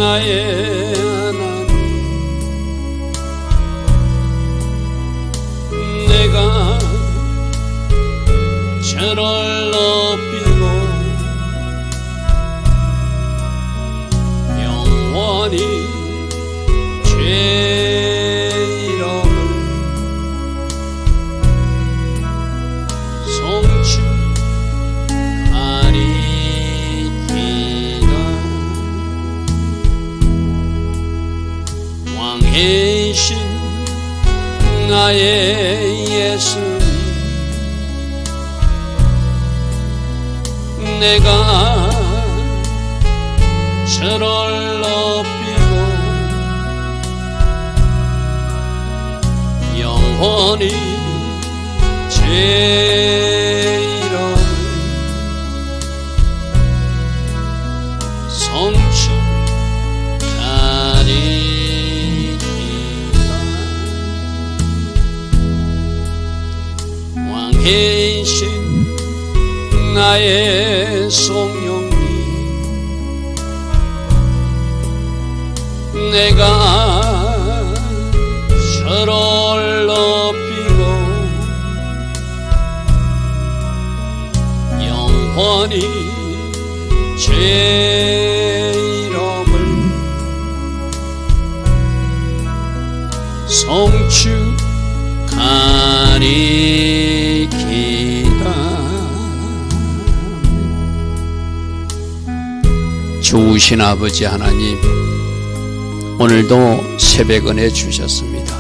나의 하나님, 내가 저를 높이고 영원히 죄 이름을 송축하리이다. 왕이신 나의 예수님, 내가 저를 높이고 영원히 제 이름을 송축하리이다. 왕이신 나의 성령님, 내가 저를 높이고 영원히 제 이름을 송축하리이다. 좋으신 아버지 하나님, 오늘도 새벽 은혜 주셨습니다.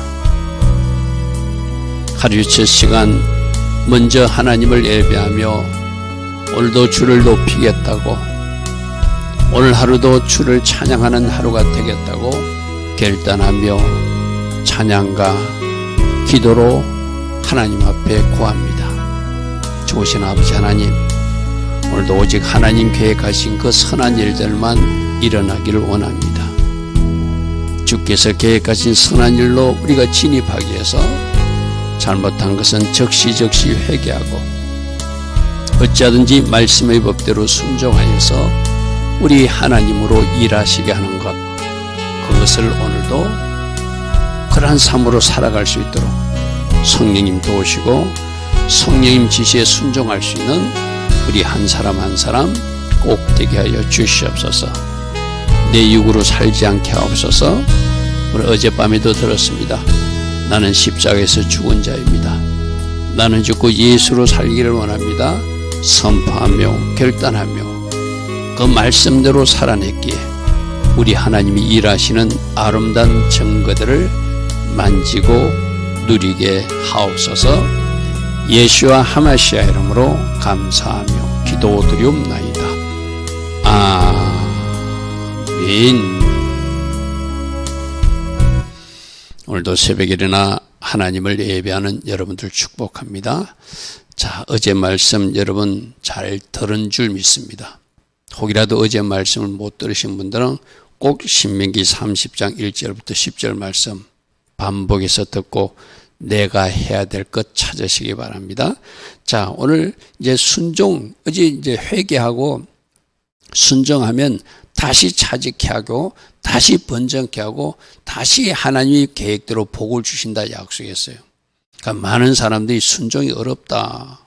하루 첫 시간 먼저 하나님을 예배하며 오늘도 주를 높이겠다고, 오늘 하루도 주를 찬양하는 하루가 되겠다고 결단하며 찬양과 기도로 하나님 앞에 구합니다. 좋으신 아버지 하나님, 오늘도 오직 하나님 계획하신 그 선한 일들만 일어나기를 원합니다. 주께서 계획하신 선한 일로 우리가 진입하기 위해서 잘못한 것은 적시적시 회개하고 어찌하든지 말씀의 법대로 순종하여서 우리 하나님으로 일하시게 하는 것, 그것을 오늘도 그러한 삶으로 살아갈 수 있도록 성령님 도우시고 성령님 지시에 순종할 수 있는 우리 한 사람 한 사람 꼭 되게 하여 주시옵소서. 내 육으로 살지 않게 하옵소서. 우리 어젯밤에도 들었습니다. 나는 십자가에서 죽은 자입니다. 나는 죽고 예수로 살기를 원합니다. 선포하며 결단하며 그 말씀대로 살아냈기에 우리 하나님이 일하시는 아름다운 증거들을 만지고 누리게 하옵소서. 예수와 하마시아 이름으로 감사하며 기도드리옵나이다. 아멘. 오늘도 새벽에 일어나 하나님을 예배하는 여러분들 축복합니다. 자, 어제 말씀 여러분 잘 들은 줄 믿습니다. 혹이라도 어제 말씀을 못 들으신 분들은 꼭 신명기 30장 1절부터 10절 말씀 반복해서 듣고 내가 해야 될 것 찾으시기 바랍니다. 자, 오늘 이제 순종, 어제 이제 회개하고 순종하면 다시 차지케 하고 다시 번쩍케 하고 다시 하나님의 계획대로 복을 주신다 약속했어요. 그러니까 많은 사람들이 순종이 어렵다.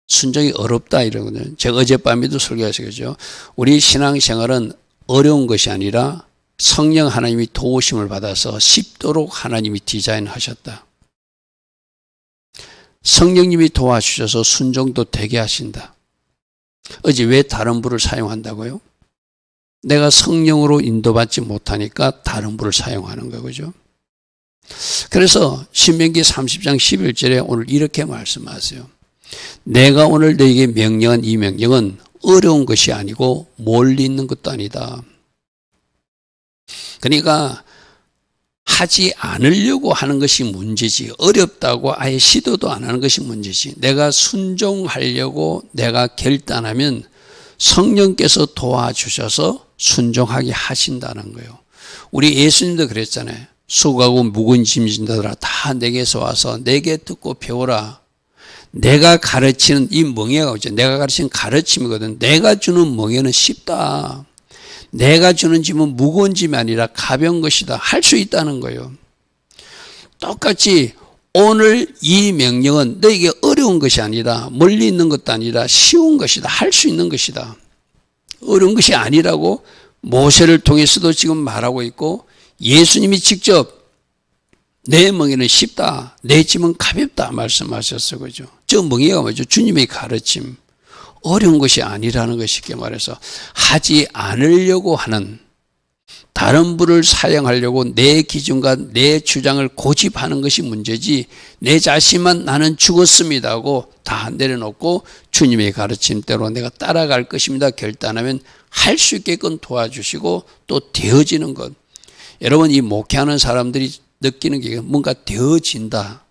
순종이 어렵다 이러거든요. 제가 어젯밤에도 설교했어요. 우리 신앙생활은 어려운 것이 아니라 성령 하나님이 도우심을 받아서 쉽도록 하나님이 디자인하셨다. 성령님이 도와주셔서 순종도 되게 하신다. 어제 왜 다른 불을 사용한다고요? 내가 성령으로 인도받지 못하니까 다른 불을 사용하는 거죠. 그래서 신명기 30장 11절에 오늘 이렇게 말씀하세요. 내가 오늘 너에게 명령한 이 명령은 어려운 것이 아니고 멀리 있는 것도 아니다. 그러니까 하지 않으려고 하는 것이 문제지, 어렵다고 아예 시도도 안 하는 것이 문제지, 내가 순종하려고 내가 결단하면 성령께서 도와주셔서 순종하게 하신다는 거예요. 우리 예수님도 그랬잖아요. 수고하고 무거운 짐 진 자들아 다 내게서 와서 내게 듣고 배우라. 내가 가르치는 이 멍에가 오죠. 내가 가르치는 가르침이거든. 내가 주는 멍에는 쉽다. 내가 주는 짐은 무거운 짐이 아니라 가벼운 것이다. 할 수 있다는 거예요. 똑같이 오늘 이 명령은 너에게 어려운 것이 아니라 멀리 있는 것도 아니라 쉬운 것이다. 할 수 있는 것이다. 어려운 것이 아니라고 모세를 통해서도 지금 말하고 있고 예수님이 직접 내 멍에는 쉽다. 내 짐은 가볍다 말씀하셨어요. 그죠? 저 멍에가 뭐죠? 주님의 가르침. 어려운 것이 아니라는 것이 쉽게 말해서 하지 않으려고 하는 다른 분을 사용하려고 내 기준과 내 주장을 고집하는 것이 문제지 내 자신만 나는 죽었습니다 하고 다 내려놓고 주님의 가르침대로 내가 따라갈 것입니다 결단하면 할 수 있게끔 도와주시고 또 되어지는 것. 여러분 이 목회하는 사람들이 느끼는 게 뭔가 되어진다.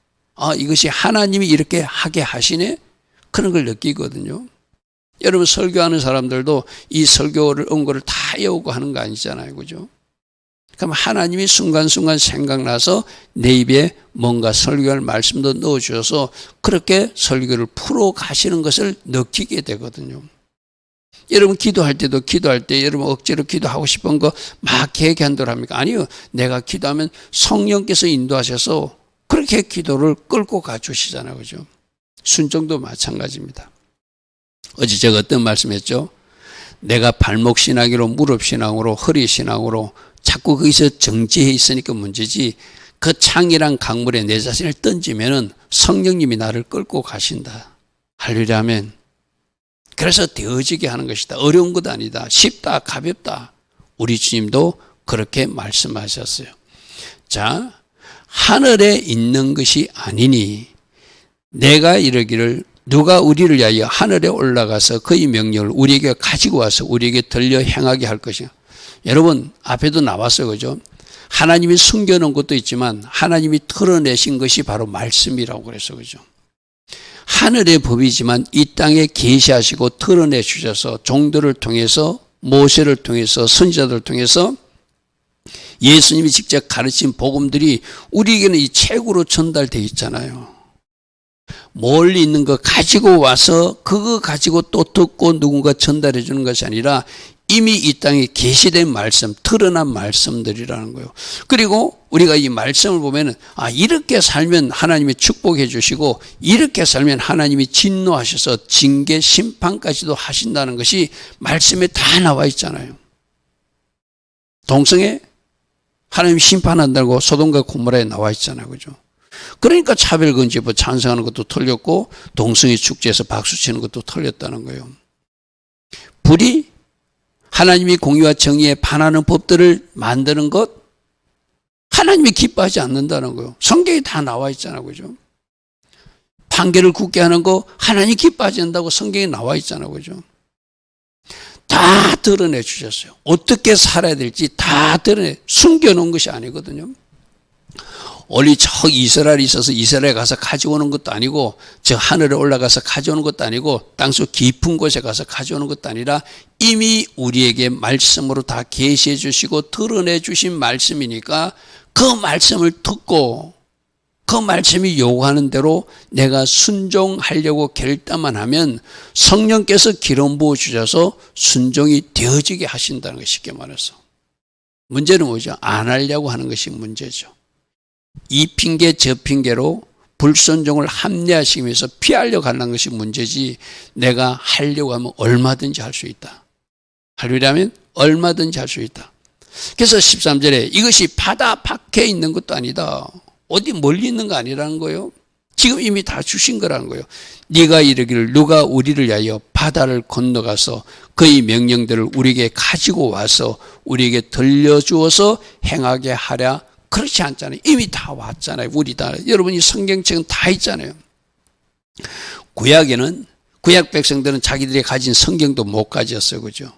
이것이 하나님이 이렇게 하게 하시네? 그런 걸 느끼거든요. 여러분 설교하는 사람들도 이 설교를 언고를 다 외우고 하는 거 아니잖아요. 그죠? 그럼 하나님이 순간순간 생각나서 내 입에 뭔가 설교할 말씀도 넣어주셔서 그렇게 설교를 풀어 가시는 것을 느끼게 되거든요. 여러분 기도할 때도 기도할 때 여러분 억지로 기도하고 싶은 거 막 계획한 대로 합니까? 아니요. 내가 기도하면 성령께서 인도하셔서 그렇게 기도를 끌고 가주시잖아요. 그죠? 순종도 마찬가지입니다. 어제 제가 어떤 말씀했죠? 내가 발목 신앙으로 무릎 신앙으로 허리 신앙으로 자꾸 거기서 정지해 있으니까 문제지 그 창이란 강물에 내 자신을 던지면은 성령님이 나를 끌고 가신다. 할렐루야 아멘. 그래서 되어지게 하는 것이다. 어려운 것 아니다. 쉽다 가볍다. 우리 주님도 그렇게 말씀하셨어요. 자, 하늘에 있는 것이 아니니 내가 이르기를 누가 우리를 위하여 하늘에 올라가서 그의 명령을 우리에게 가지고 와서 우리에게 들려 행하게 할 것이냐. 여러분 앞에도 나왔어요. 그죠? 하나님이 숨겨놓은 것도 있지만 하나님이 털어내신 것이 바로 말씀이라고 그랬어. 그죠? 하늘의 법이지만 이 땅에 계시하시고 털어내 주셔서 종들을 통해서 모세를 통해서 선지자들을 통해서 예수님이 직접 가르친 복음들이 우리에게는 이 책으로 전달되어 있잖아요. 멀리 있는 거 가지고 와서 그거 가지고 또 듣고 누군가 전달해 주는 것이 아니라 이미 이 땅에 계시된 말씀, 드러난 말씀들이라는 거예요. 그리고 우리가 이 말씀을 보면은 이렇게 살면 하나님이 축복해 주시고 이렇게 살면 하나님이 진노하셔서 징계 심판까지도 하신다는 것이 말씀에 다 나와 있잖아요. 동성애 하나님이 심판한다고 소돔과 고모라에 나와 있잖아요. 그죠? 그러니까 차별금지법 찬성하는 것도 틀렸고 동성애 축제에서 박수치는 것도 틀렸다는 거예요. 불이 하나님이 공의와 정의에 반하는 법들을 만드는 것 하나님이 기뻐하지 않는다는 거예요. 성경에 다 나와 있잖아요. 그죠? 판결을 굳게 하는 거 하나님이 기뻐하지 않는다고 성경에 나와 있잖아요. 그죠? 다 드러내 주셨어요. 어떻게 살아야 될지 다 드러내 숨겨놓은 것이 아니거든요. 원래 저 이스라엘에 있어서 이스라엘에 가서 가져오는 것도 아니고 저 하늘에 올라가서 가져오는 것도 아니고 땅속 깊은 곳에 가서 가져오는 것도 아니라 이미 우리에게 말씀으로 다 계시해 주시고 드러내 주신 말씀이니까 그 말씀을 듣고 그 말씀이 요구하는 대로 내가 순종하려고 결단만 하면 성령께서 기름 부어 주셔서 순종이 되어지게 하신다는 거 쉽게 말해서. 문제는 뭐죠? 안 하려고 하는 것이 문제죠. 이 핑계 저 핑계로 불순종을 합리화시키기 위해서 피하려고 하는 것이 문제지 내가 하려고 하면 얼마든지 할 수 있다. 할렐루야면 얼마든지 할 수 있다. 그래서 13절에 이것이 바다 밖에 있는 것도 아니다. 어디 멀리 있는 거 아니라는 거예요. 지금 이미 다 주신 거라는 거예요. 네가 이르기를 누가 우리를 위하여 바다를 건너가서 그의 명령들을 우리에게 가지고 와서 우리에게 들려주어서 행하게 하랴. 그렇지 않잖아요. 이미 다 왔잖아요. 우리 다. 여러분 이 성경책은 다 있잖아요. 구약에는 구약 백성들은 자기들이 가진 성경도 못 가졌어요. 그죠?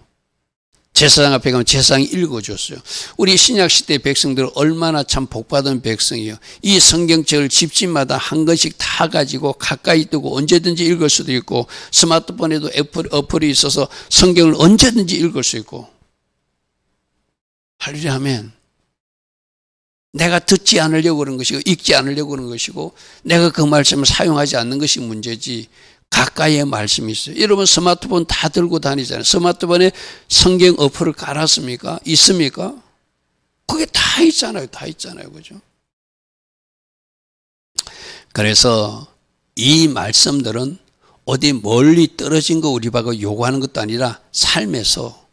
제사장 앞에 가면 제사장이 읽어줬어요. 우리 신약시대 백성들은 얼마나 참 복받은 백성이에요. 이 성경책을 집집마다 한 권씩 다 가지고 가까이 두고 언제든지 읽을 수도 있고 스마트폰에도 어플이 있어서 성경을 언제든지 읽을 수 있고. 할렐루야 아멘. 내가 듣지 않으려고 그런 것이고 읽지 않으려고 그런 것이고 내가 그 말씀을 사용하지 않는 것이 문제지 가까이에 말씀이 있어요. 여러분 스마트폰 다 들고 다니잖아요. 스마트폰에 성경 어플을 깔았습니까? 있습니까? 그게 다 있잖아요. 다 있잖아요. 그죠? 그래서 이 말씀들은 어디 멀리 떨어진 거 우리 보고 요구하는 것도 아니라 삶에서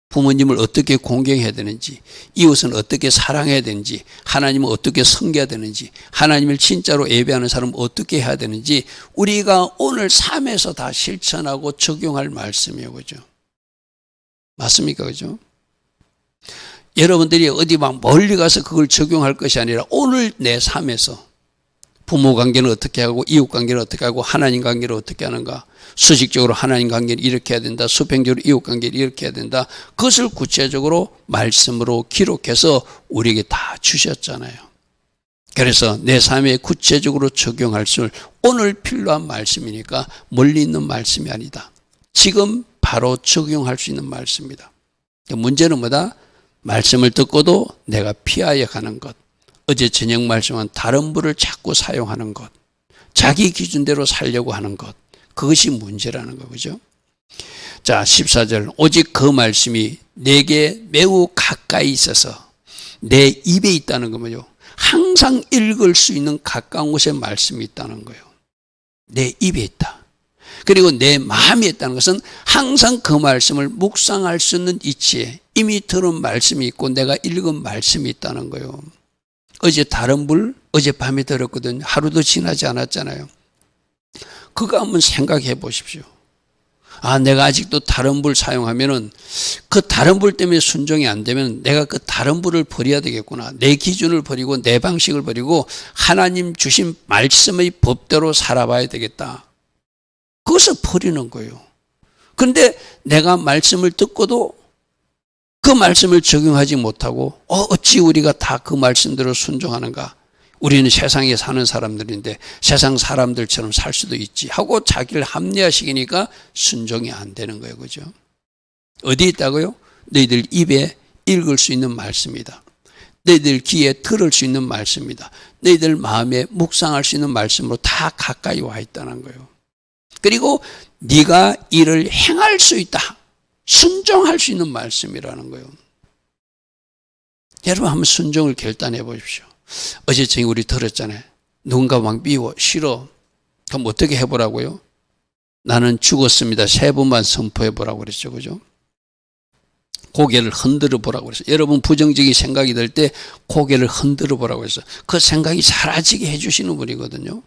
부모님을 어떻게 공경해야 되는지, 이웃은 어떻게 사랑해야 되는지, 하나님을 어떻게 섬겨야 되는지, 하나님을 진짜로 예배하는 사람은 어떻게 해야 되는지 우리가 오늘 삶에서 다 실천하고 적용할 말씀이에요. 그죠? 맞습니까? 그죠? 여러분들이 어디 막 멀리 가서 그걸 적용할 것이 아니라 오늘 내 삶에서 부모 관계는 어떻게 하고 이웃 관계는 어떻게 하고 하나님 관계를 어떻게 하는가, 수직적으로 하나님 관계를 이렇게 해야 된다, 수평적으로 이웃 관계를 이렇게 해야 된다, 그것을 구체적으로 말씀으로 기록해서 우리에게 다 주셨잖아요. 그래서 내 삶에 구체적으로 적용할 수 오늘 필요한 말씀이니까 멀리 있는 말씀이 아니다. 지금 바로 적용할 수 있는 말씀이다. 문제는 뭐다? 말씀을 듣고도 내가 피하여 가는 것, 어제 저녁 말씀한 다른 부를 자꾸 사용하는 것, 자기 기준대로 살려고 하는 것, 그것이 문제라는 거죠. 자, 14절. 오직 그 말씀이 내게 매우 가까이 있어서 내 입에 있다는 거죠. 항상 읽을 수 있는 가까운 곳에 말씀이 있다는 거예요. 내 입에 있다. 그리고 내 마음에 있다는 것은 항상 그 말씀을 묵상할 수 있는 이치에 이미 들은 말씀이 있고 내가 읽은 말씀이 있다는 거예요. 어제 다른 불 어젯밤에 들었거든요. 하루도 지나지 않았잖아요. 그거 한번 생각해 보십시오. 아, 내가 아직도 다른 불 사용하면은 그 다른 불 때문에 순종이 안 되면 내가 그 다른 불을 버려야 되겠구나. 내 기준을 버리고 내 방식을 버리고 하나님 주신 말씀의 법대로 살아봐야 되겠다. 그것을 버리는 거예요. 그런데 내가 말씀을 듣고도 그 말씀을 적용하지 못하고 어찌 우리가 다 그 말씀대로 순종하는가. 우리는 세상에 사는 사람들인데 세상 사람들처럼 살 수도 있지 하고 자기를 합리화시키니까 순종이 안 되는 거예요. 그죠? 어디 있다고요? 너희들 입에 읽을 수 있는 말씀이다. 너희들 귀에 들을 수 있는 말씀이다. 너희들 마음에 묵상할 수 있는 말씀으로 다 가까이 와 있다는 거예요. 그리고 네가 이를 행할 수 있다. 순종할 수 있는 말씀이라는 거예요. 여러분 한번 순종을 결단해 보십시오. 어제 저녁에 우리 들었잖아요. 누군가 막 미워, 싫어. 그럼 어떻게 해보라고요? 나는 죽었습니다. 3번만 선포해보라고 그랬죠. 그죠? 고개를 흔들어 보라고 그랬어요. 여러분 부정적인 생각이 들 때 고개를 흔들어 보라고 그랬어요. 그 생각이 사라지게 해주시는 분이거든요.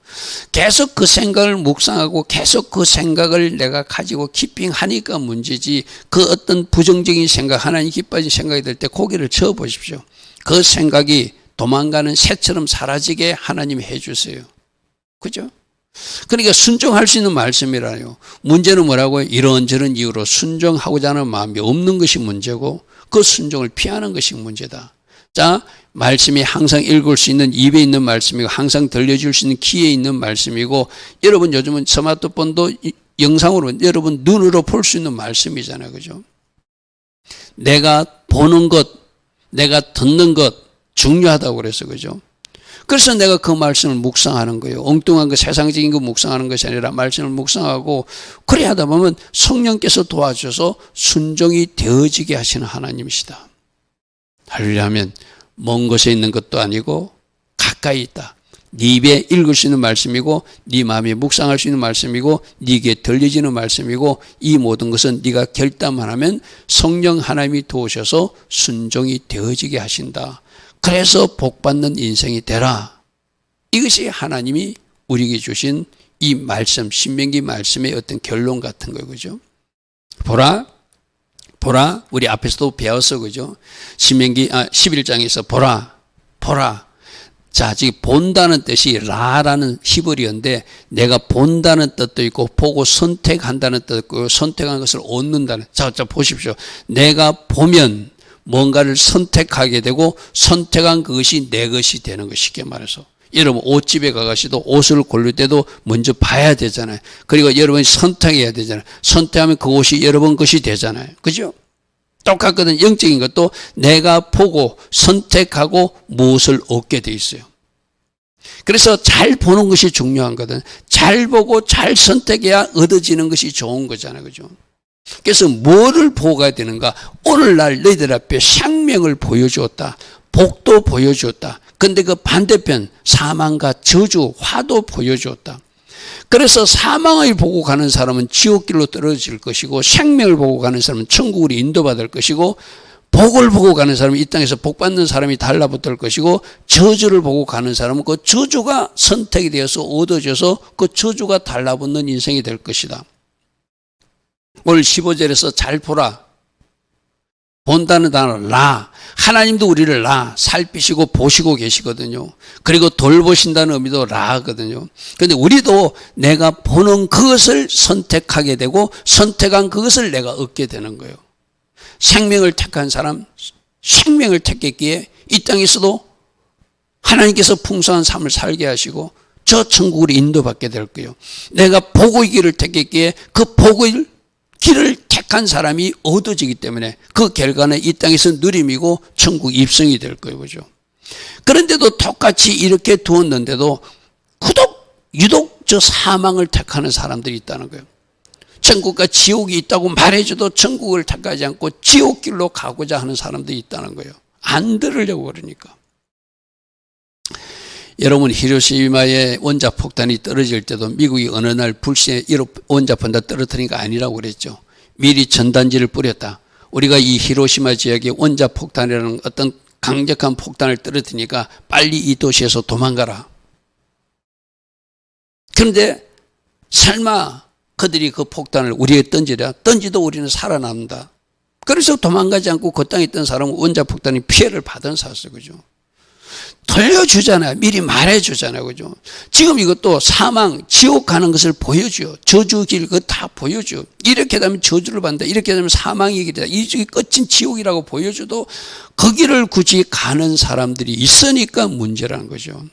계속 그 생각을 묵상하고 계속 그 생각을 내가 가지고 키핑하니까 문제지, 그 어떤 부정적인 생각, 하나님 기뻐하신 생각이 들 때 고개를 저어 보십시오. 그 생각이 도망가는 새처럼 사라지게 하나님이 해주세요. 그죠? 그러니까 순종할 수 있는 말씀이라요. 문제는 뭐라고요? 이런저런 이유로 순종하고자 하는 마음이 없는 것이 문제고 그 순종을 피하는 것이 문제다. 자, 말씀이 항상 읽을 수 있는 입에 있는 말씀이고 항상 들려줄 수 있는 귀에 있는 말씀이고, 여러분 요즘은 스마트폰도 영상으로 여러분 눈으로 볼 수 있는 말씀이잖아요. 그죠? 내가 보는 것, 내가 듣는 것 중요하다고 그래서 그죠? 그래서 내가 그 말씀을 묵상하는 거예요. 엉뚱한 거, 세상적인 거 묵상하는 것이 아니라 말씀을 묵상하고, 그래 하다 보면 성령께서 도와줘서 순종이 되어지게 하시는 하나님이시다. 할렐루야 하면 먼 곳에 있는 것도 아니고 가까이 있다. 네 입에 읽을 수 있는 말씀이고 네 마음에 묵상할 수 있는 말씀이고 네게 들려지는 말씀이고, 이 모든 것은 네가 결단만 하면 성령 하나님이 도우셔서 순종이 되어지게 하신다. 그래서 복받는 인생이 되라. 이것이 하나님이 우리에게 주신 이 말씀, 신명기 말씀의 어떤 결론 같은 거예요. 그죠? 보라, 우리 앞에서도 배웠어. 그죠? 신명기 11장에서 보라. 자, 지금 본다는 뜻이 라라는 히브리어인데, 내가 본다는 뜻도 있고 보고 선택한다는 뜻도 있고 선택한 것을 얻는다는. 자, 보십시오. 내가 보면 뭔가를 선택하게 되고 선택한 그것이 내 것이 되는 것, 쉽게 말해서. 여러분 옷집에 가가시도 옷을 고를 때도 먼저 봐야 되잖아요. 그리고 여러분이 선택해야 되잖아요. 선택하면 그 옷이 여러분 것이 되잖아요. 그죠? 똑같거든. 영적인 것도 내가 보고 선택하고 무엇을 얻게 돼 있어요. 그래서 잘 보는 것이 중요한 거든. 잘 보고 잘 선택해야 얻어지는 것이 좋은 거잖아요. 그죠? 그래서 뭐를 보고 가야 되는가? 오늘날 너희들 앞에 생명을 보여주었다. 복도 보여주었다. 근데 그 반대편 사망과 저주, 화도 보여주었다. 그래서 사망을 보고 가는 사람은 지옥길로 떨어질 것이고, 생명을 보고 가는 사람은 천국으로 인도받을 것이고, 복을 보고 가는 사람은 이 땅에서 복 받는 사람이 달라붙을 것이고, 저주를 보고 가는 사람은 그 저주가 선택이 되어서 얻어져서 그 저주가 달라붙는 인생이 될 것이다. 오늘 15절에서 잘 보라. 본다는 단어 라. 하나님도 우리를 라 살피시고 보시고 계시거든요. 그리고 돌보신다는 의미도 라거든요. 그런데 우리도 내가 보는 그것을 선택하게 되고 선택한 그것을 내가 얻게 되는 거예요. 생명을 택한 사람, 생명을 택했기에 이 땅에서도 하나님께서 풍성한 삶을 살게 하시고 저 천국으로 인도받게 될 거예요. 내가 복의 길을 택했기에 그 복의 길을 택한 사람이 얻어지기 때문에 그 결과는 이 땅에서 누림이고 천국 입성이 될 거예요. 그죠? 그런데도 똑같이 이렇게 두었는데도 유독 저 사망을 택하는 사람들이 있다는 거예요. 천국과 지옥이 있다고 말해줘도 천국을 택하지 않고 지옥길로 가고자 하는 사람들이 있다는 거예요. 안 들으려고 그러니까. 여러분, 히로시마에 원자폭탄이 떨어질 때도 미국이 어느 날 불시에 원자폭탄 떨어뜨린 거 아니라고 그랬죠. 미리 전단지를 뿌렸다. 우리가 이 히로시마 지역에 원자폭탄이라는 어떤 강력한 폭탄을 떨어뜨리니까 빨리 이 도시에서 도망가라. 그런데 설마 그들이 그 폭탄을 우리에게 던지랴? 던지도 우리는 살아남는다. 그래서 도망가지 않고 그 땅에 있던 사람은 원자폭탄이 피해를 받은 사실, 그죠? 돌려주잖아요. 미리 말해주잖아요. 그죠? 지금 이것도 사망, 지옥 가는 것을 보여줘요. 저주길 그거 다 보여줘요. 이렇게 되면 저주를 받는다. 이렇게 되면 사망이 길이다. 이 끝인 지옥이라고 보여줘도 거기를 굳이 가는 사람들이 있으니까 문제라는 거죠.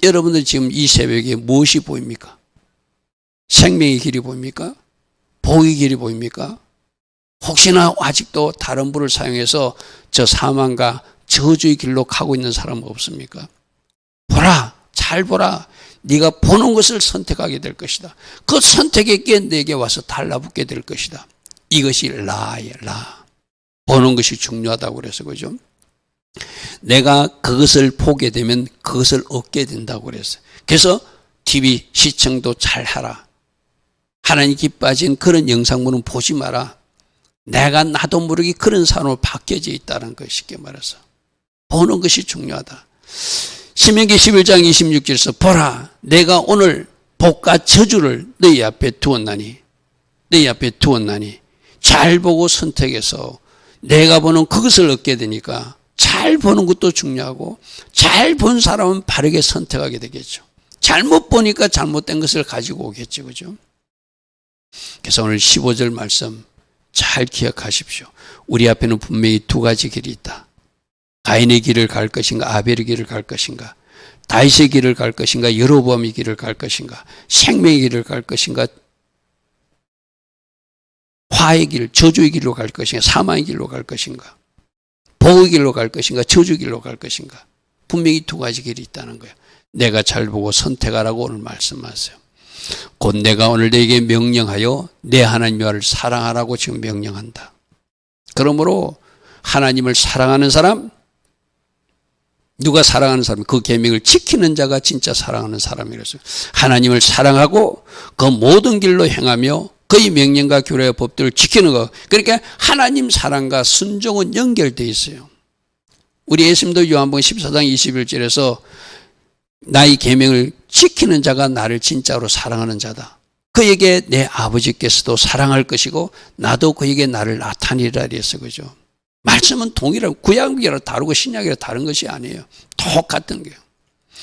여러분들 지금 이 새벽에 무엇이 보입니까? 생명의 길이 보입니까? 복의 길이 보입니까? 혹시나 아직도 다른 불을 사용해서 저 사망과 저주의 길로 가고 있는 사람은 없습니까? 보라, 잘 보라. 네가 보는 것을 선택하게 될 것이다. 그 선택에게 내게 와서 달라붙게 될 것이다. 이것이 라예요, 라. 보는 것이 중요하다고 그래서 그죠? 내가 그것을 보게 되면 그것을 얻게 된다고 그랬어요. 그래서 TV 시청도 잘 하라. 하나님 기뻐하신 그런 영상물은 보지 마라. 내가 나도 모르게 그런 산으로 바뀌어져 있다는 것, 쉽게 말해서. 보는 것이 중요하다. 신명기 11장 26절에서 보라, 내가 오늘 복과 저주를 너희 앞에 두었나니 잘 보고 선택해서 내가 보는 그것을 얻게 되니까 잘 보는 것도 중요하고 잘 본 사람은 바르게 선택하게 되겠죠. 잘못 보니까 잘못된 것을 가지고 오겠죠. 그죠? 그래서 오늘 15절 말씀 잘 기억하십시오. 우리 앞에는 분명히 두 가지 길이 있다. 가인의 길을 갈 것인가, 아벨의 길을 갈 것인가, 다윗의 길을 갈 것인가, 여로보암의 길을 갈 것인가, 생명의 길을 갈 것인가, 화의 길, 저주의 길로 갈 것인가, 사망의 길로 갈 것인가, 복의 길로 갈 것인가, 저주의 길로 갈 것인가. 분명히 두 가지 길이 있다는 거예요. 내가 잘 보고 선택하라고 오늘 말씀하세요. 곧 내가 오늘 너에게 명령하여 내 하나님 여호와를 사랑하라고 지금 명령한다. 그러므로 하나님을 사랑하는 사람, 누가 사랑하는 사람, 그 계명을 지키는 자가 진짜 사랑하는 사람이라서 하나님을 사랑하고 그 모든 길로 행하며 그의 명령과 규례와 법들을 지키는 것. 그러니까 하나님 사랑과 순종은 연결되어 있어요. 우리 예수님도 요한복음 14장 21절에서 나의 계명을 지키는 자가 나를 진짜로 사랑하는 자다. 그에게 내 아버지께서도 사랑할 것이고 나도 그에게 나를 나타내리라 그랬어. 그죠? 말씀은 동일하고 구약이라 다르고 신약이라 다른 것이 아니에요. 똑같은 거예요.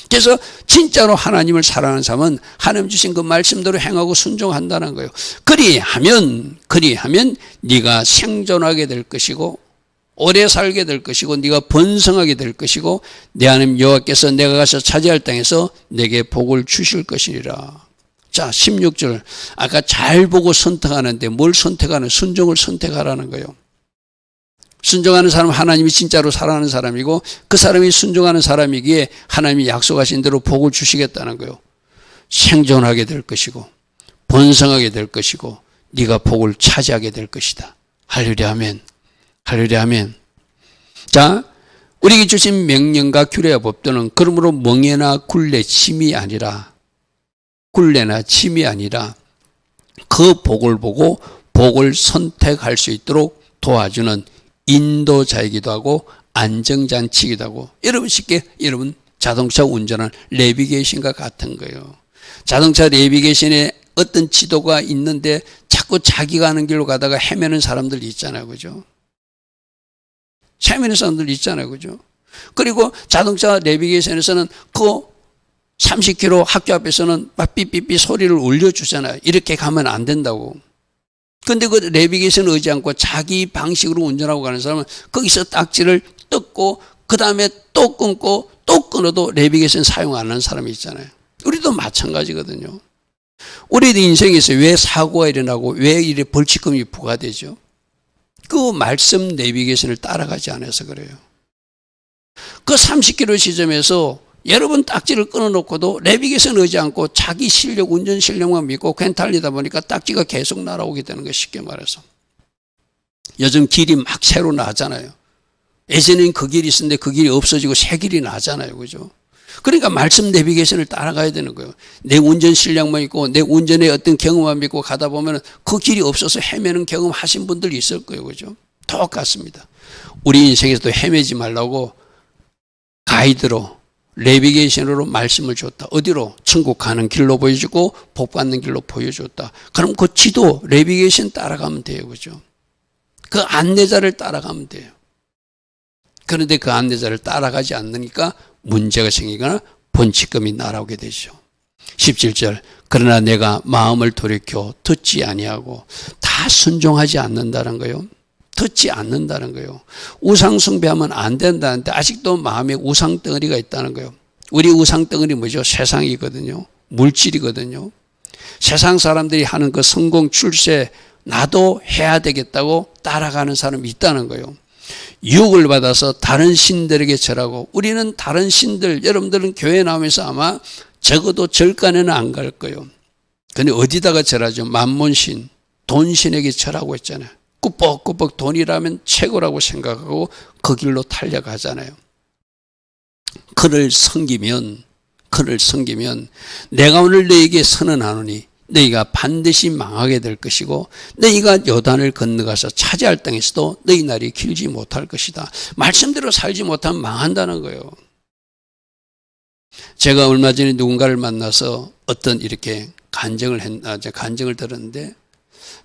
그래서 진짜로 하나님을 사랑하는 사람은 하나님 주신 그 말씀대로 행하고 순종한다는 거예요. 그리하면 네가 생존하게 될 것이고 오래 살게 될 것이고 네가 번성하게 될 것이고 내 하나님 여호와께서 내가 가서 차지할 땅에서 내게 복을 주실 것이니라. 자, 16절. 아까 잘 보고 선택하는데 뭘 선택하는? 순종을 선택하라는 거예요. 순종하는 사람은 하나님이 진짜로 사랑하는 사람이고 그 사람이 순종하는 사람이기에 하나님이 약속하신 대로 복을 주시겠다는 거예요. 생존하게 될 것이고 번성하게 될 것이고 네가 복을 차지하게 될 것이다. 할렐루야 아멘. 할렐루야 아멘. 자, 우리에게 주신 명령과 규례와 법도는 그러므로 멍에나 굴레 침이 아니라 굴레나 침이 아니라 그 복을 보고 복을 선택할 수 있도록 도와주는 인도자이기도 하고 안정장치이기도 하고 여러분 쉽게 여러분 자동차 운전한 내비게이션과 같은 거예요. 자동차 내비게이션에 어떤 지도가 있는데 자꾸 자기가 하는 길로 가다가 헤매는 사람들이 있잖아요. 그죠? 헤매는 사람들 있잖아요. 그죠? 그리고 자동차 내비게이션에서는 그 30km 학교 앞에서는 막 삐삐삐 소리를 울려주잖아요. 이렇게 가면 안 된다고. 근데 그 내비게이션을 의지 않고 자기 방식으로 운전하고 가는 사람은 거기서 딱지를 뜯고 그 다음에 또 끊고 또 끊어도 내비게이션 사용 안 하는 사람이 있잖아요. 우리도 마찬가지거든요. 우리도 인생에서 왜 사고가 일어나고 왜 이래 벌칙금이 부과되죠? 그 말씀 내비게이션을 따라가지 않아서 그래요. 그 30km 지점에서 여러분 딱지를 끊어놓고도 내비게이션 의지 않고 자기 실력, 운전 실력만 믿고 그냥 달리다 보니까 딱지가 계속 날아오게 되는 거예요. 쉽게 말해서. 요즘 길이 막 새로 나잖아요. 예전에는 그 길이 있었는데 그 길이 없어지고 새 길이 나잖아요. 그죠? 그러니까 말씀 내비게이션을 따라가야 되는 거예요. 내 운전 실력만 있고 내 운전의 어떤 경험만 믿고 가다 보면 그 길이 없어서 헤매는 경험 하신 분들이 있을 거예요. 그죠? 똑같습니다. 우리 인생에서도 헤매지 말라고 가이드로 내비게이션으로 말씀을 줬다. 어디로? 천국 가는 길로 보여주고 복 받는 길로 보여줬다. 그럼 그 지도 내비게이션 따라가면 돼요. 그죠? 그 안내자를 따라가면 돼요. 그런데 그 안내자를 따라가지 않으니까 문제가 생기거나 번칙금이 날아오게 되죠. 17절 그러나 내가 마음을 돌이켜 듣지 아니하고 다 순종하지 않는다는 거예요. 듣지 않는다는 거예요. 우상 숭배하면 안 된다는데 아직도 마음에 우상 덩어리가 있다는 거예요. 우리 우상 덩어리 뭐죠? 세상이거든요. 물질이거든요. 세상 사람들이 하는 그 성공 출세 나도 해야 되겠다고 따라가는 사람이 있다는 거예요. 유혹을 받아서 다른 신들에게 절하고 우리는 다른 신들 여러분들은 교회 나오면서 아마 적어도 절간에는 안 갈 거예요. 근데 어디다가 절하죠? 만몬신, 돈신에게 절하고 있잖아요. 꾸벅꾸벅 돈이라면 최고라고 생각하고 그 길로 달려가잖아요. 그를 섬기면 내가 오늘 너에게 선언하노니 너희가 반드시 망하게 될 것이고 너희가 요단을 건너가서 차지할 땅에서도 너희 날이 길지 못할 것이다. 말씀대로 살지 못하면 망한다는 거예요. 제가 얼마 전에 누군가를 만나서 어떤 이렇게 간증을 들었는데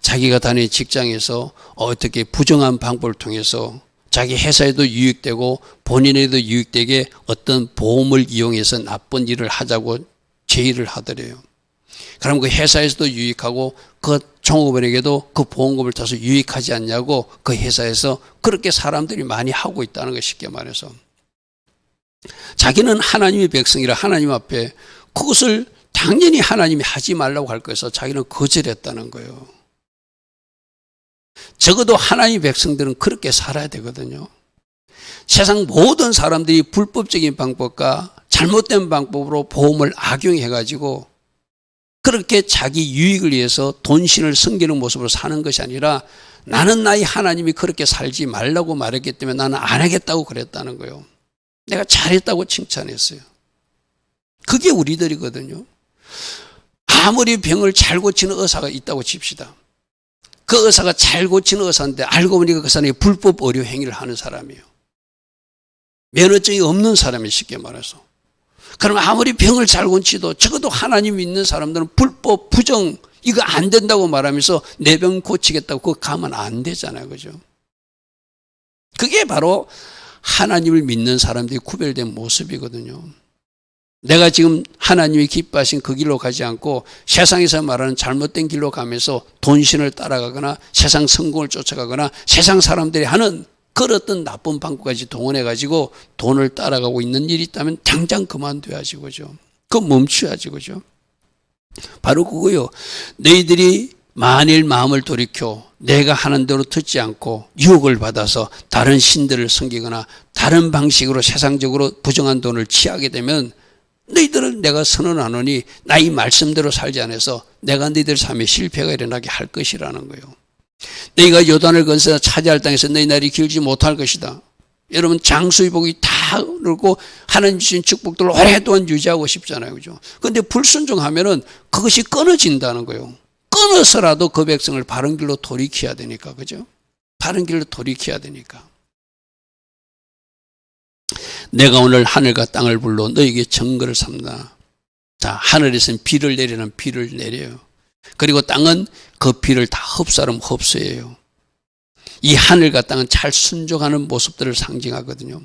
자기가 다니는 직장에서 어떻게 부정한 방법을 통해서 자기 회사에도 유익되고 본인에도 유익되게 어떤 보험을 이용해서 나쁜 일을 하자고 제의를 하더래요. 그럼 그 회사에서도 유익하고 그 종업원에게도 그 보험금을 타서 유익하지 않냐고 그 회사에서 그렇게 사람들이 많이 하고 있다는 거 쉽게 말해서. 자기는 하나님의 백성이라 하나님 앞에 그것을 당연히 하나님이 하지 말라고 할 거여서 자기는 거절했다는 거예요. 적어도 하나님의 백성들은 그렇게 살아야 되거든요. 세상 모든 사람들이 불법적인 방법과 잘못된 방법으로 보험을 악용해가지고 그렇게 자기 유익을 위해서 돈신을 섬기는 모습으로 사는 것이 아니라 나는 나의 하나님이 그렇게 살지 말라고 말했기 때문에 나는 안 하겠다고 그랬다는 거예요. 내가 잘했다고 칭찬했어요. 그게 우리들이거든요. 아무리 병을 잘 고치는 의사가 있다고 칩시다. 그 의사가 잘 고치는 의사인데 알고 보니까 그 사람이 불법 의료 행위를 하는 사람이에요. 면허증이 없는 사람이 쉽게 말해서. 그럼 아무리 병을 잘 고치도 적어도 하나님 믿는 사람들은 불법, 부정 이거 안 된다고 말하면서 내 병 고치겠다고 그거 가면 안 되잖아요. 그죠? 그게 바로 하나님을 믿는 사람들이 구별된 모습이거든요. 내가 지금 하나님이 기뻐하신 그 길로 가지 않고 세상에서 말하는 잘못된 길로 가면서 돈신을 따라가거나 세상 성공을 쫓아가거나 세상 사람들이 하는 그런 어떤 나쁜 방법까지 동원해가지고 돈을 따라가고 있는 일이 있다면 당장 그만둬야지, 그죠? 그거 멈춰야지, 그죠? 바로 그거요. 너희들이 만일 마음을 돌이켜 내가 하는 대로 듣지 않고 유혹을 받아서 다른 신들을 섬기거나 다른 방식으로 세상적으로 부정한 돈을 취하게 되면 너희들은 내가 선언하노니 나의 말씀대로 살지 않아서 내가 너희들 삶에 실패가 일어나게 할 것이라는 거예요. 너희가 요단을 건너서 차지할 땅에서 너희 날이 길지 못할 것이다. 여러분 장수의 복이 다 늘고 하나님 주신 축복들을 오랫동안 유지하고 싶잖아요. 그죠? 그런데 불순종하면은 그것이 끊어진다는 거예요. 끊어서라도 그 백성을 바른 길로 돌이켜야 되니까. 그죠? 바른 길로 돌이켜야 되니까. 내가 오늘 하늘과 땅을 불러 너에게 증거를 삼다. 자, 하늘에서는 비를 내리는 비를 내려요. 그리고 땅은 그 비를 다 흡수하면 흡수해요. 이 하늘과 땅은 잘 순종하는 모습들을 상징하거든요.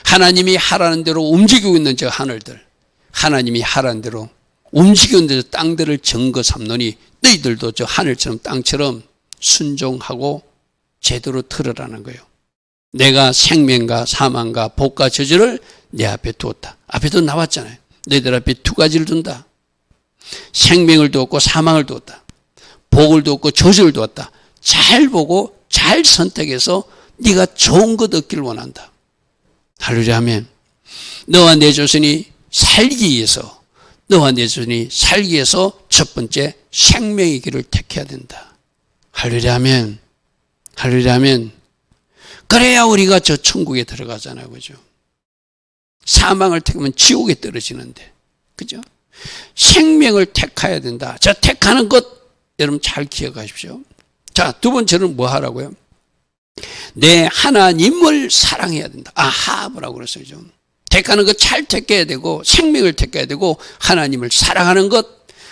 하나님이 하라는 대로 움직이고 있는 저 하늘들, 하나님이 하라는 대로 움직이고 있는 저 땅들을 증거 삼노니 너희들도 저 하늘처럼 땅처럼 순종하고 제대로 들으라는 거예요. 내가 생명과 사망과 복과 저주를 내 앞에 두었다. 앞에도 나왔잖아요. 너희들 앞에 두 가지를 둔다. 생명을 두었고 사망을 두었다. 복을 두었고 저주를 두었다. 잘 보고 잘 선택해서 네가 좋은 것 얻기를 원한다. 할렐루야 하면 너와 내 조선이 살기 위해서 너와 내 조선이 살기 위해서 첫 번째 생명의 길을 택해야 된다. 할렐루야 하면 할렐루야 하면 그래야 우리가 저 천국에 들어가잖아요. 그죠? 사망을 택하면 지옥에 떨어지는데. 그죠? 생명을 택해야 된다. 저 택하는 것 여러분 잘 기억하십시오. 자, 두 번째는 뭐 하라고요? 내 하나님을 사랑해야 된다. 아하브라고 그랬어요. 좀. 택하는 것 잘 택해야 되고 생명을 택해야 되고 하나님을 사랑하는 것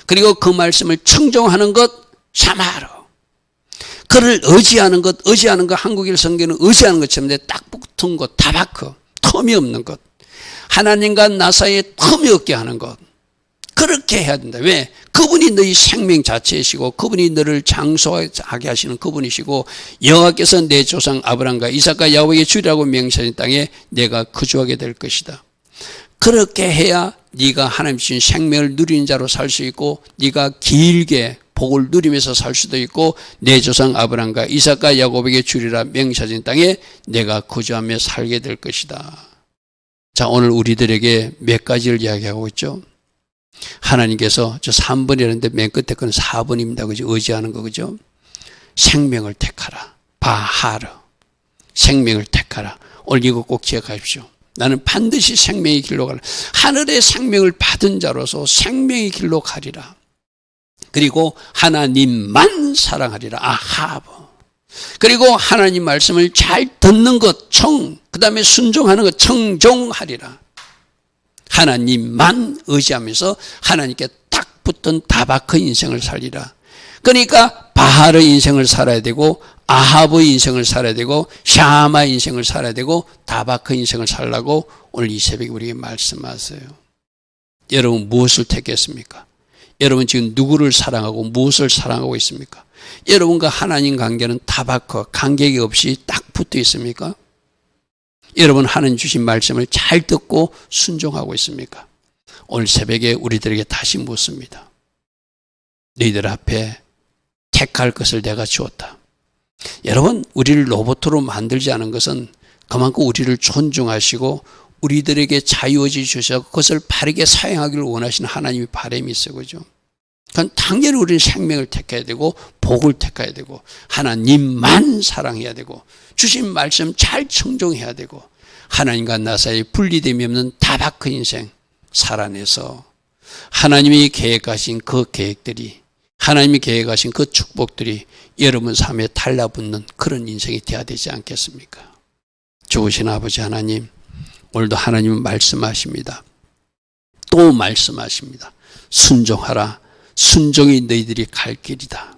그리고 그 말씀을 청종하는 것 샤마로. 그를 의지하는 것 한국일 성경은 의지하는 것처럼 딱 붙은 것 다바크 텀이 없는 것 하나님과 나 사이에 텀이 없게 하는 것 그렇게 해야 된다. 왜? 그분이 너희 생명 자체이시고 그분이 너를 장수하게 하시는 그분이시고 여호와께서 내 조상 아브라함과 이삭과 야곱에게 주리라고 명시하신 땅에 내가 거주하게 될 것이다. 그렇게 해야 네가 하나님 주신 생명을 누리는 자로 살 수 있고 네가 길게 복을 누리면서 살 수도 있고 내 조상 아브라함과 이삭과 야곱에게 주리라 명시하신 땅에 내가 거주하며 살게 될 것이다. 자, 오늘 우리들에게 몇 가지를 이야기하고 있죠. 하나님께서 저 3번이라는데 맨 끝에 건 4번입니다. 그죠? 의지하는 거, 그죠? 생명을 택하라. 바하르. 생명을 택하라. 오늘 이거 꼭 기억하십시오. 나는 반드시 생명의 길로 가라. 하늘의 생명을 받은 자로서 생명의 길로 가리라. 그리고 하나님만 사랑하리라. 아하브. 그리고 하나님 말씀을 잘 듣는 것, 그 다음에 순종하는 것, 청종하리라. 하나님만 의지하면서 하나님께 딱 붙은 다바크 인생을 살리라. 그러니까 바하르 인생을 살아야 되고 아하브 인생을 살아야 되고 샤마 인생을 살아야 되고 다바크 인생을 살라고 오늘 이 새벽에 우리에게 말씀하세요. 여러분 무엇을 택했습니까? 여러분 지금 누구를 사랑하고 무엇을 사랑하고 있습니까? 여러분과 하나님 관계는 다바크 간격이 없이 딱 붙어 있습니까? 여러분 하나님 주신 말씀을 잘 듣고 순종하고 있습니까? 오늘 새벽에 우리들에게 다시 묻습니다. 너희들 앞에 택할 것을 내가 주었다. 여러분 우리를 로봇으로 만들지 않은 것은 그만큼 우리를 존중하시고 우리들에게 자유의지 주셔서 그것을 바르게 사용하기를 원하시는 하나님의 바람이 있어요. 그죠? 그러니까 당연히 우리는 생명을 택해야 되고 복을 택해야 되고 하나님만 사랑해야 되고 주신 말씀 잘 청종해야 되고 하나님과 나 사이에 분리됨이 없는 다바크 인생 살아내서 하나님이 계획하신 그 계획들이 하나님이 계획하신 그 축복들이 여러분 삶에 달라붙는 그런 인생이 되어야 되지 않겠습니까? 좋으신 아버지 하나님, 오늘도 하나님은 말씀하십니다. 또 말씀하십니다. 순종하라. 순종이 너희들이 갈 길이다.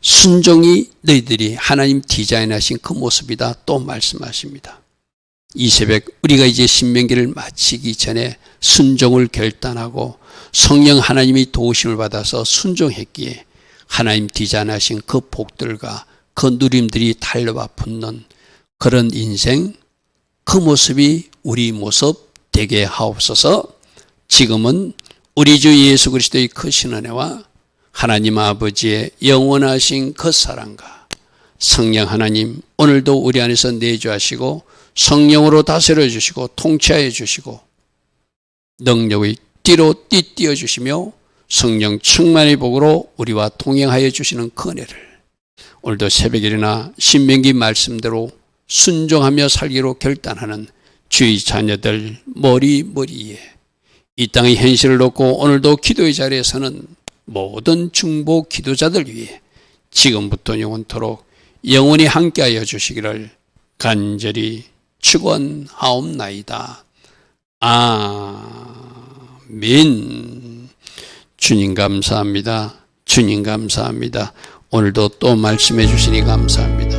순종이 너희들이 하나님 디자인하신 그 모습이다. 또 말씀하십니다. 이 새벽 우리가 이제 신명기를 마치기 전에 순종을 결단하고 성령 하나님이 도우심을 받아서 순종했기에 하나님 디자인하신 그 복들과 그 누림들이 달려와 붙는 그런 인생, 그 모습이 우리 모습 되게 하옵소서. 지금은 우리 주 예수 그리스도의 크신 은혜와 하나님 아버지의 영원하신 그 사랑과 성령 하나님 오늘도 우리 안에서 내주하시고 성령으로 다스려 주시고 통치하여 주시고 능력의 띠로 띠띠어 주시며 성령 충만의 복으로 우리와 동행하여 주시는 그 은혜를 오늘도 새벽에 일어나 신명기 말씀대로 순종하며 살기로 결단하는 주의 자녀들 머리에 이 땅의 현실을 놓고 오늘도 기도의 자리에 서는 모든 중보 기도자들 위해 지금부터 영원토록 영원히 함께하여 주시기를 간절히 축원하옵나이다. 아멘. 주님 감사합니다. 주님 감사합니다. 오늘도 또 말씀해 주시니 감사합니다.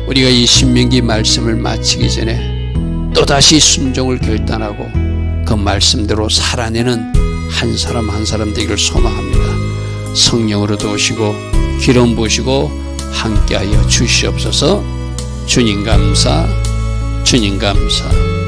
우리가 이 신명기 말씀을 마치기 전에 또다시 순종을 결단하고 그 말씀대로 살아내는 한 사람 한 사람 되기를 소망합니다. 성령으로 도우시고 기름 부으시고 함께하여 주시옵소서. 주님 감사, 주님 감사.